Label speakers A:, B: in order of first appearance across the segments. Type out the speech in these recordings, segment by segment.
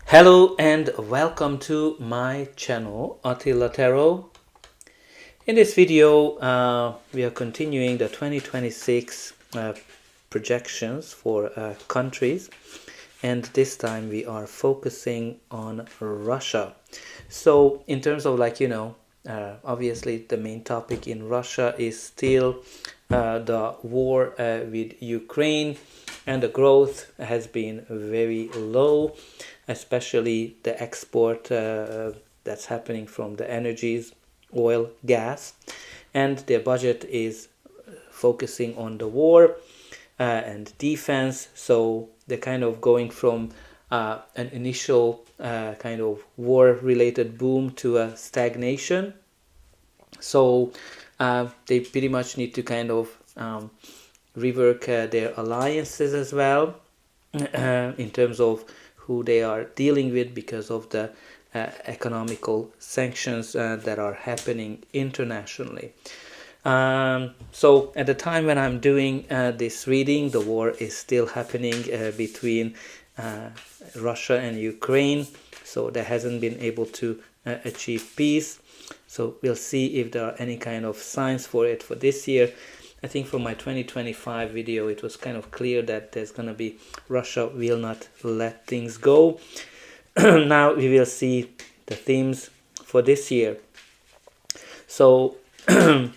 A: Hello and welcome to my channel, Attila. In this video, we are continuing the 2026 projections for countries, and this time we are focusing on Russia. So in terms of obviously the main topic in Russia is still the war with Ukraine, and the growth has been very low, especially the export that's happening from the energies, oil, gas, and their budget is focusing on the war and defense. So they're kind of going from an initial kind of war-related boom to a stagnation. So they pretty much need to kind of rework their alliances as well in terms of who they are dealing with because of the economical sanctions that are happening internationally. So at the time when I'm doing this reading, the war is still happening between Russia and Ukraine, so there hasn't been able to achieve peace. So we'll see if there are any kind of signs for it for this year. I think from my 2025 video it was kind of clear that there's gonna be Russia will not let things go. Now we will see the themes for this year. So I'm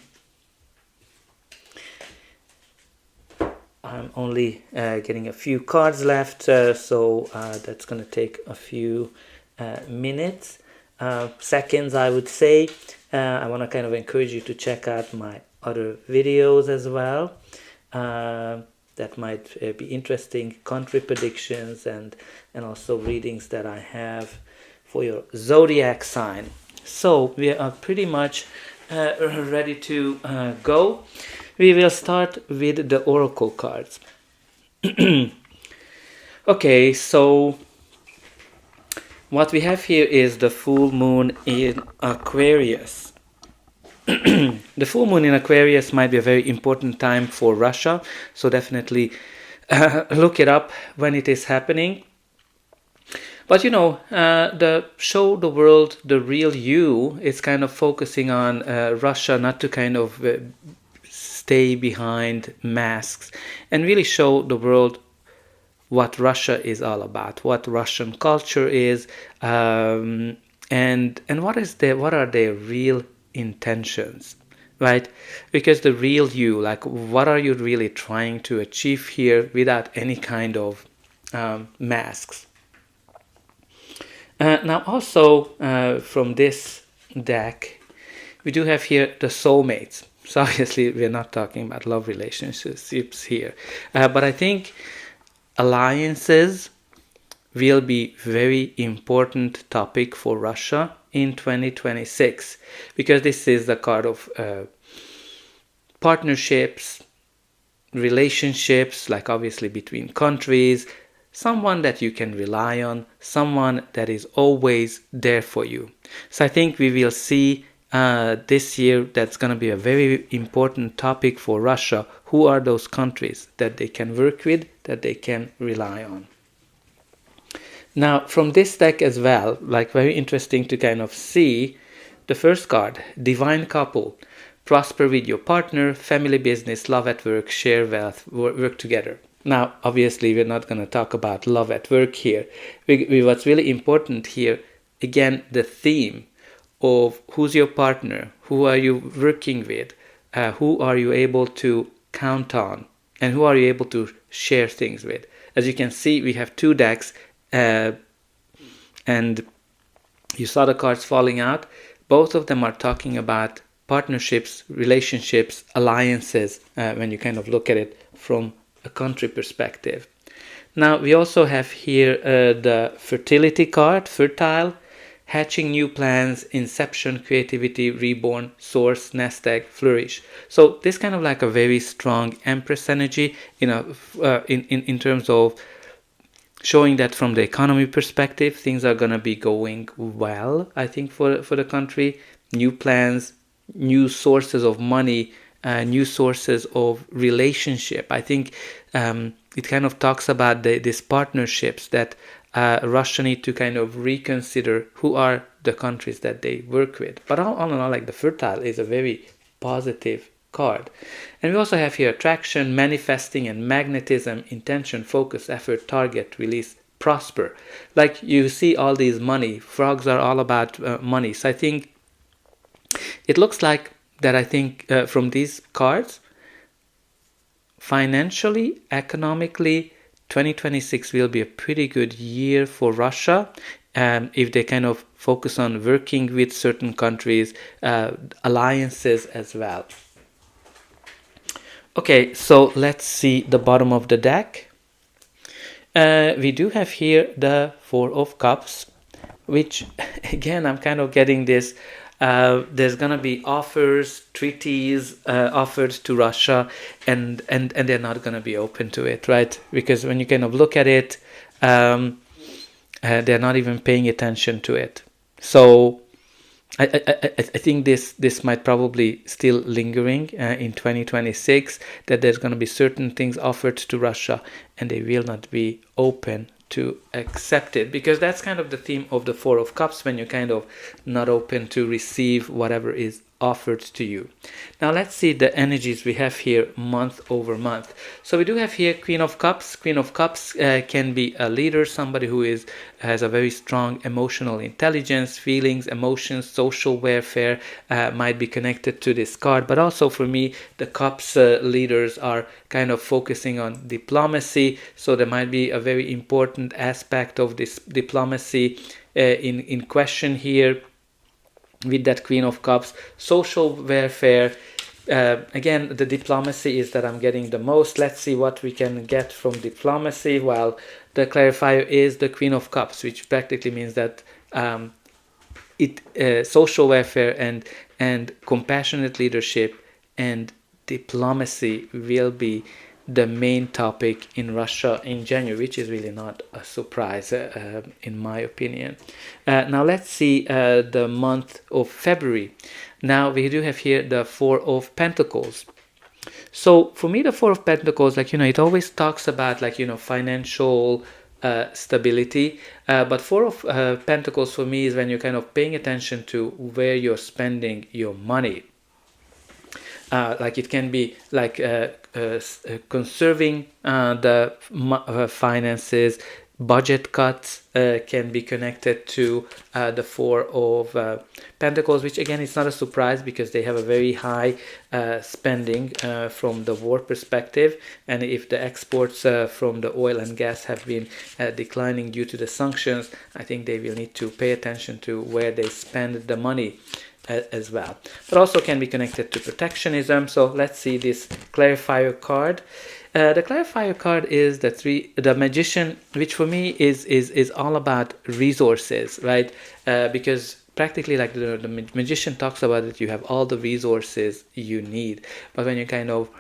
A: only getting a few cards left, so that's gonna take a few minutes, seconds I would say. I want to kind of encourage you to check out my other videos as well that might be interesting, country predictions and also readings that I have for your zodiac sign. So we are pretty much ready to go. We will start with the oracle cards. Okay, so what we have here is the full moon in Aquarius. The full moon in Aquarius might be a very important time for Russia, so definitely look it up when it is happening. But the show the world the real you is kind of focusing on Russia not to kind of stay behind masks and really show the world what Russia is all about, what Russian culture is, and what are their real intentions, right? Because the real you, like what are you really trying to achieve here without any kind of masks. Now also from this deck we do have here the soulmates. So obviously we're not talking about love relationships here, but I think alliances will be very important topic for Russia in 2026, because this is the card of partnerships, relationships, like obviously between countries, someone that you can rely on, someone that is always there for you. So I think we will see this year that's going to be a very important topic for Russia. Who are those countries that they can work with, that they can rely on? Now from this deck as well, like very interesting to kind of see the first card, Divine Couple. Prosper with your partner, family, business, love at work, share wealth, work together. Now obviously we're not going to talk about love at work here. What's really important here, again, the theme of who's your partner, who are you working with, who are you able to count on, and who are you able to share things with. As you can see, we have two decks, and you saw the cards falling out. Both of them are talking about partnerships, relationships, alliances, when you kind of look at it from a country perspective. Now we also have here the fertility card, fertile, hatching new plans, inception, creativity, reborn, source, nest egg, flourish. So this kind of like a very strong Empress energy, in terms of showing that from the economy perspective, things are going to be going well, I think, for the country. New plans, new sources of money, new sources of relationship. I think it kind of talks about these partnerships that Russia need to kind of reconsider who are the countries that they work with. But all in all, like the fertile is a very positive card. And we also have here attraction, manifesting, and magnetism, intention, focus, effort, target, release, prosper. Like you see all these money, frogs are all about money. So I think it looks like that I think from these cards, financially, economically, 2026 will be a pretty good year for Russia. If they kind of focus on working with certain countries, alliances as well. Okay, so let's see the bottom of the deck. We do have here the Four of Cups, which again, I'm kind of getting this. There's gonna be offers, treaties offered to Russia, and they're not gonna be open to it, right? Because when you kind of look at it, they're not even paying attention to it. So I think this might probably still lingering in 2026, that there's going to be certain things offered to Russia and they will not be open to accept it, because that's kind of the theme of the Four of Cups, when you're kind of not open to receive whatever is offered to you. Now let's see the energies we have here month over month. So we do have here Queen of Cups. Queen of Cups can be a leader, somebody who has a very strong emotional intelligence, feelings, emotions, social welfare might be connected to this card. But also for me, the Cups leaders are kind of focusing on diplomacy, so there might be a very important aspect of this diplomacy in question here with that Queen of Cups. Social welfare, again, the diplomacy is that I'm getting the most. Let's see what we can get from diplomacy. Well, the clarifier is the Queen of Cups, which practically means that social welfare and compassionate leadership and diplomacy will be the main topic in Russia in January, which is really not a surprise in my opinion. Now let's see the month of February. Now we do have here the Four of Pentacles. So for me, the Four of Pentacles, like, it always talks about, like, financial stability, but Four of Pentacles for me is when you're kind of paying attention to where you're spending your money. Like it can be like conserving the finances. Budget cuts can be connected to the Four of Pentacles, which again is not a surprise because they have a very high spending from the war perspective. And if the exports from the oil and gas have been declining due to the sanctions, I think they will need to pay attention to where they spend the money as well. But also can be connected to protectionism. So let's see this clarifier card. The clarifier card is the Magician, which for me is all about resources, right? Because practically, like, the Magician talks about that you have all the resources you need. But when you kind of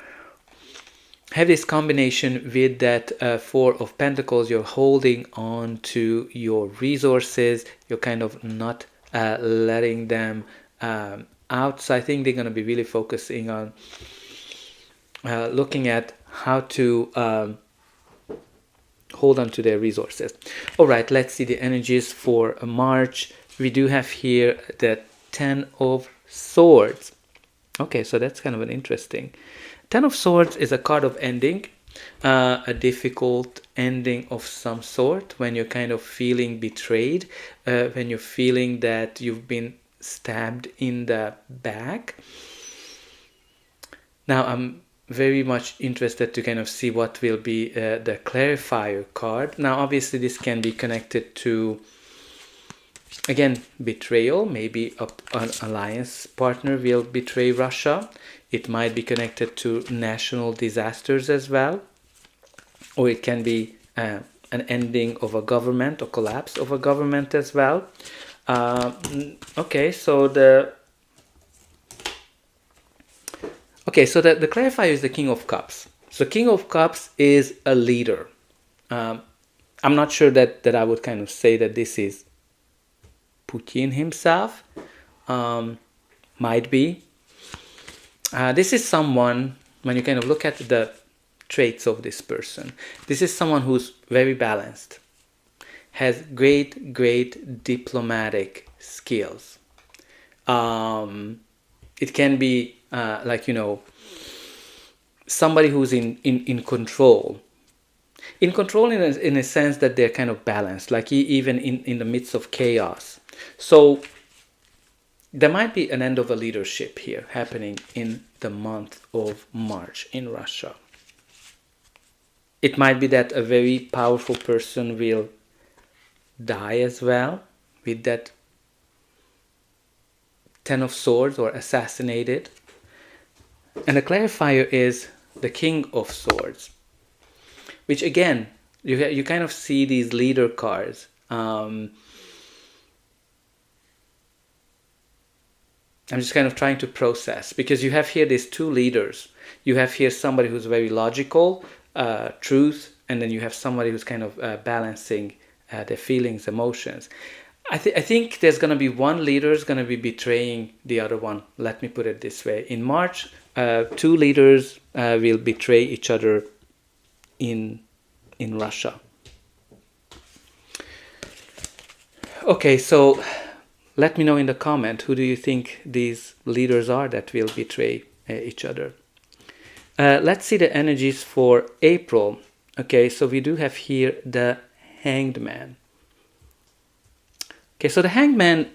A: have this combination with that Four of Pentacles, you're holding on to your resources. You're kind of not letting them out. So I think they're going to be really focusing on looking at how to hold on to their resources. All right, let's see the energies for March. We do have here the Ten of Swords. Okay, so that's kind of an interesting. Ten of Swords is a card of ending, a difficult ending of some sort, when you're kind of feeling betrayed, when you're feeling that you've been stabbed in the back. Now I'm very much interested to kind of see what will be the clarifier card. Now obviously this can be connected to, again, betrayal. Maybe an alliance partner will betray Russia. It might be connected to national disasters as well, or it can be an ending of a government or collapse of a government as well. Okay, so the clarifier is the King of Cups. So King of Cups is a leader. I'm not sure that I would kind of say that this is Putin himself. Might be. This is someone, when you kind of look at the traits of this person, this is someone who's very balanced, has great diplomatic skills. It can be like, you know, somebody who's in control. In control in a sense that they're kind of balanced, like even in the midst of chaos. So there might be an end of a leadership here happening in the month of March in Russia. It might be that a very powerful person will die as well with that Ten of Swords, or assassinated. And the clarifier is the King of Swords, which again, you kind of see these leader cards. I'm just kind of trying to process, because you have here these two leaders. You have here somebody who's very logical, truth, and then you have somebody who's kind of balancing their feelings, emotions. I think there's going to be one leader is going to be betraying the other one. Let me put it this way. In March, two leaders will betray each other in Russia. Okay, so let me know in the comment, who do you think these leaders are that will betray each other? Let's see the energies for April. Okay, so we do have here the Hanged Man. Okay, so the Hanged Man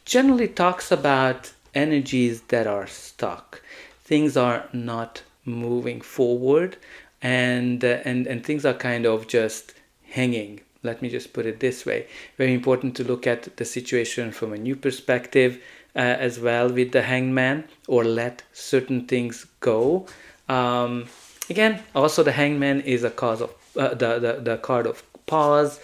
A: generally talks about energies that are stuck. Things are not moving forward, and things are kind of just hanging. Let me just put it this way. Very important to look at the situation from a new perspective as well with the Hanged Man, or let certain things go. Again, also the Hanged Man is a cause of the card of pause,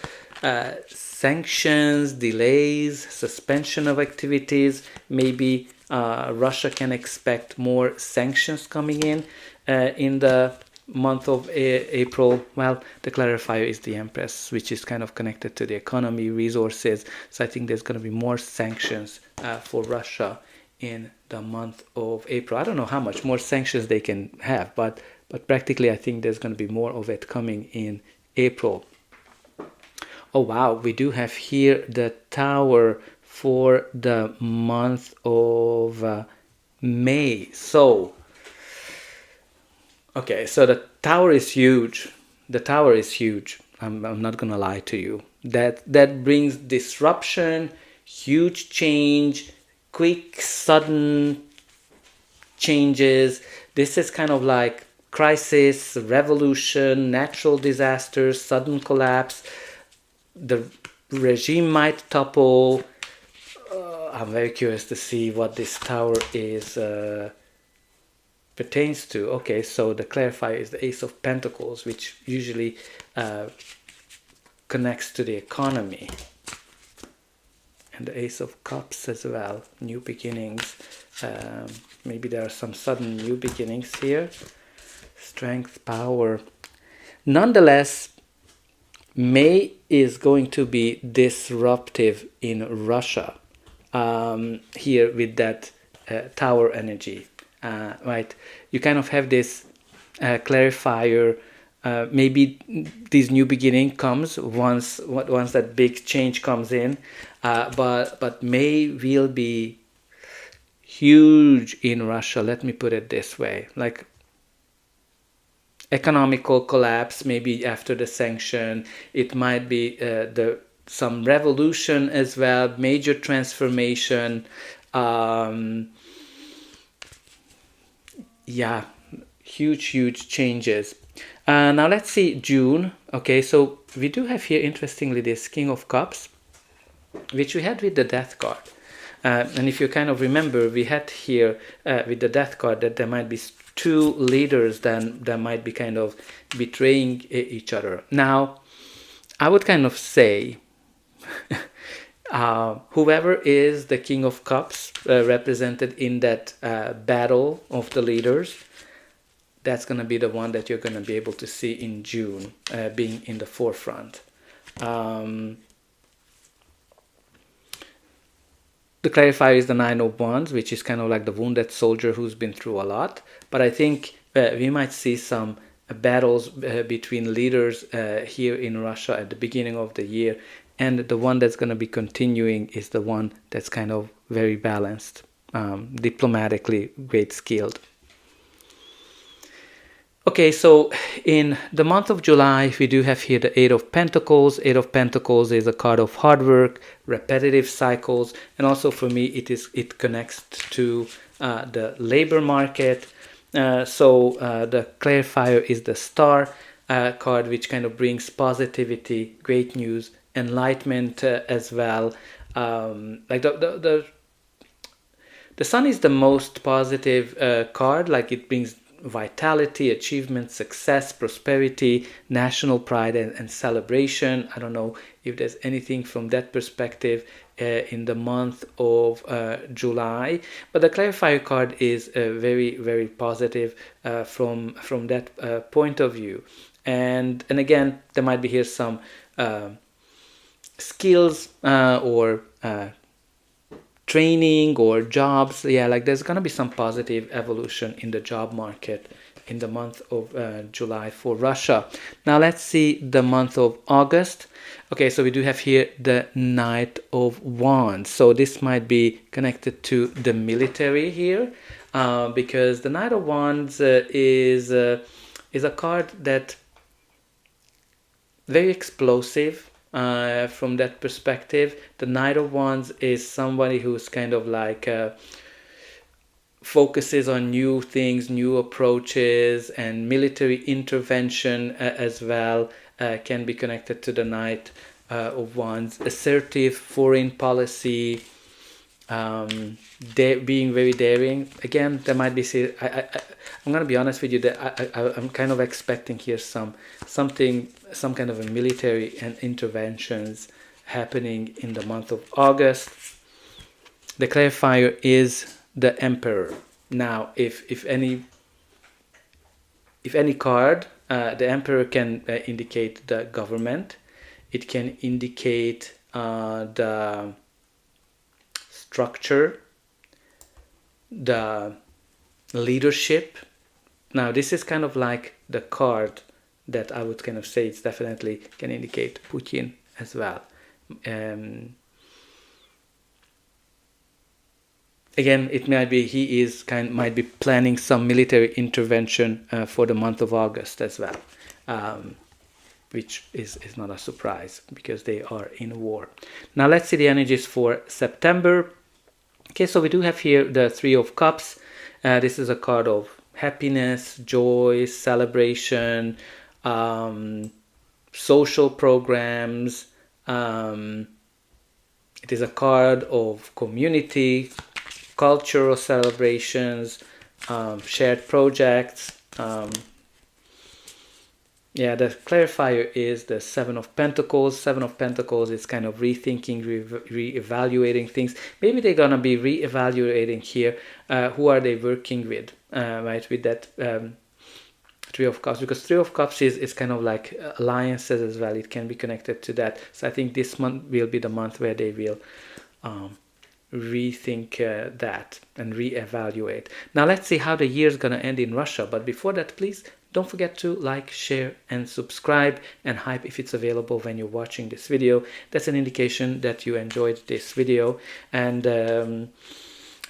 A: sanctions, delays, suspension of activities. Maybe Russia can expect more sanctions coming in the month of April. Well, the clarifier is the Empress, which is kind of connected to the economy, resources. So I think there's going to be more sanctions for Russia in the month of April. I don't know how much more sanctions they can have, but practically I think there's going to be more of it coming in April. Oh wow, we do have here the Tower for the month of May. So okay, so the Tower is huge. The Tower is huge. I'm not gonna lie to you. That brings disruption, huge change, quick, sudden changes. This is kind of like crisis, revolution, natural disasters, sudden collapse. The regime might topple. I'm very curious to see what this Tower is pertains to. Okay, so the clarifier is the Ace of Pentacles, which usually connects to the economy, and the Ace of Cups as well. New beginnings. Maybe there are some sudden new beginnings here. Strength, power. Nonetheless, May is going to be disruptive in Russia. Here with that Tower energy, right? You kind of have this clarifier. Maybe this new beginning comes once that big change comes in, but May will be huge in Russia. Let me put it this way: like economical collapse, maybe after the sanction. It might be some revolution as well, major transformation. Yeah, huge changes. Now let's see June. Okay, so we do have here, interestingly, this King of Cups, which we had with the Death card. And if you kind of remember, we had here with the Death card that there might be two leaders that might be kind of betraying each other. Now, I would kind of say whoever is the King of Cups represented in that battle of the leaders, that's going to be the one that you're going to be able to see in June, being in the forefront. The clarifier is the Nine of Wands, which is kind of like the wounded soldier who's been through a lot. But I think we might see some battles between leaders here in Russia at the beginning of the year, and the one that's going to be continuing is the one that's kind of very balanced, diplomatically great skilled. Okay, so in the month of July, we do have here the Eight of Pentacles. Eight of Pentacles is a card of hard work, repetitive cycles, and also for me, it connects to the labor market. So the clarifier is the Star card, which kind of brings positivity, great news, enlightenment as well. Like the Sun is the most positive card. Like it brings vitality, achievement, success, prosperity, national pride, and celebration. I don't know if there's anything from that perspective in the month of July, but the clarifier card is very, very positive from that point of view. And again, there might be here some skills or training or jobs. Yeah, like there's gonna be some positive evolution in the job market in the month of July for Russia. Now let's see the month of August. Okay, so we do have here the Knight of Wands. So this might be connected to the military here, because the Knight of Wands is a card that very explosive. From that perspective, the Knight of Wands is somebody who's kind of like focuses on new things, new approaches, and military intervention as well can be connected to the Knight of Wands. Assertive foreign policy, being very daring. Again, there might be. I'm gonna be honest with you that I'm kind of expecting here some kind of a military and interventions happening in the month of August. The clarifier is the Emperor. Now, if any card, the Emperor can indicate the government. It can indicate the structure, the leadership. Now this is kind of like the card that I would kind of say it's definitely can indicate Putin as well. Again, it might be might be planning some military intervention for the month of August as well, which is not a surprise because they are in war. Now let's see the energies for September. Okay, so we do have here the Three of Cups. This is a card of happiness, joy, celebration, social programs. It is a card of community, cultural celebrations, shared projects. Yeah, the clarifier is the Seven of Pentacles. Seven of Pentacles is kind of rethinking, re-evaluating things. Maybe they're going to be re-evaluating here who are they working with, right, with that Three of Cups. Because Three of Cups is kind of like alliances as well. It can be connected to that. So I think this month will be the month where they will rethink that and re-evaluate. Now let's see how the year is going to end in Russia. But before that, please don't forget to like, share, and subscribe, and hype if it's available when you're watching this video. That's an indication that you enjoyed this video, and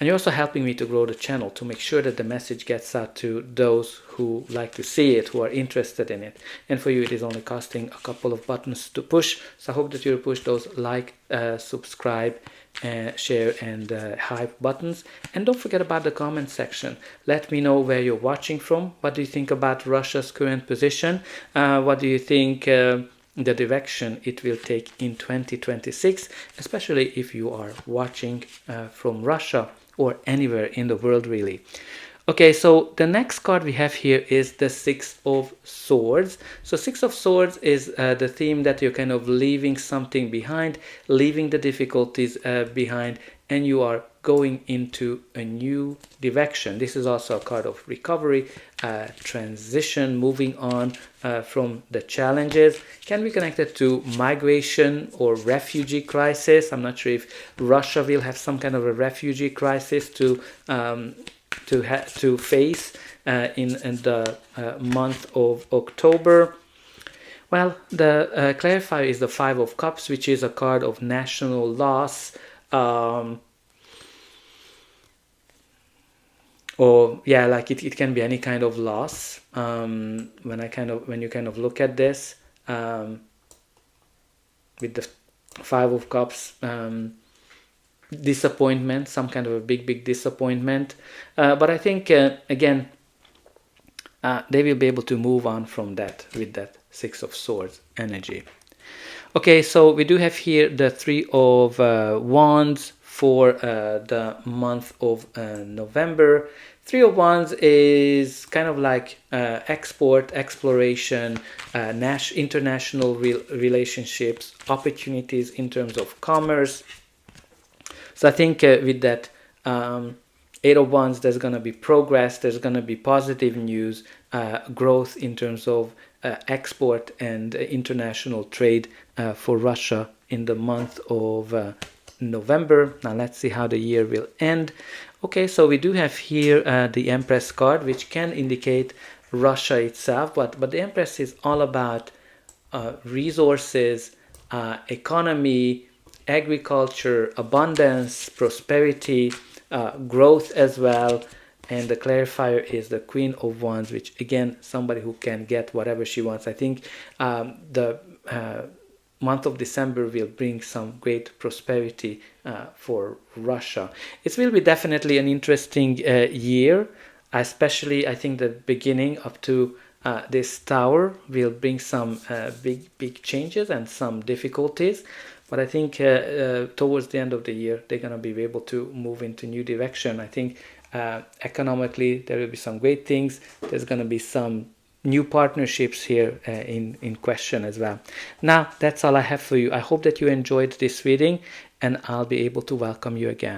A: you're also helping me to grow the channel, to make sure that the message gets out to those who like to see it, who are interested in it. And for you, it is only costing a couple of buttons to push. So I hope that you'll push those like, subscribe, share, and hype buttons. And don't forget about the comment section. Let me know where you're watching from. What do you think about Russia's current position? What do you think the direction it will take in 2026, especially if you are watching from Russia or anywhere in the world, really. Okay, so the next card we have here is the Six of Swords. So Six of Swords is the theme that you're kind of leaving something behind, leaving the difficulties behind, and you are going into a new direction. This is also a card of recovery, transition, moving on from the challenges. Can be connected to migration or refugee crisis. I'm not sure if Russia will have some kind of a refugee crisis to to face in the month of October. Well, the clarifier is the Five of Cups, which is a card of national loss. Or yeah, like it can be any kind of loss. When you kind of look at this with the Five of Cups, disappointment, some kind of a big disappointment. But I think again, they will be able to move on from that with that Six of Swords energy. Okay, so we do have here the Three of Wands for the month of November. Three of Wands is kind of like export, exploration, international relationships, opportunities in terms of commerce. So I think with that Eight of Wands, there's going to be progress, there's going to be positive news, growth in terms of export and international trade for Russia in the month of November. Now let's see how the year will end. Okay, so we do have here the Empress card, which can indicate Russia itself, but the Empress is all about resources, economy, agriculture, abundance, prosperity, growth as well. And the clarifier is the Queen of Wands, which again, somebody who can get whatever she wants. I think the month of December will bring some great prosperity for Russia. It will be definitely an interesting year, especially I think the beginning up to this tower will bring some big changes and some difficulties. But I think towards the end of the year, they're going to be able to move into new direction. I think economically, there will be some great things. There's going to be some new partnerships here in question as well. Now, that's all I have for you. I hope that you enjoyed this reading, and I'll be able to welcome you again.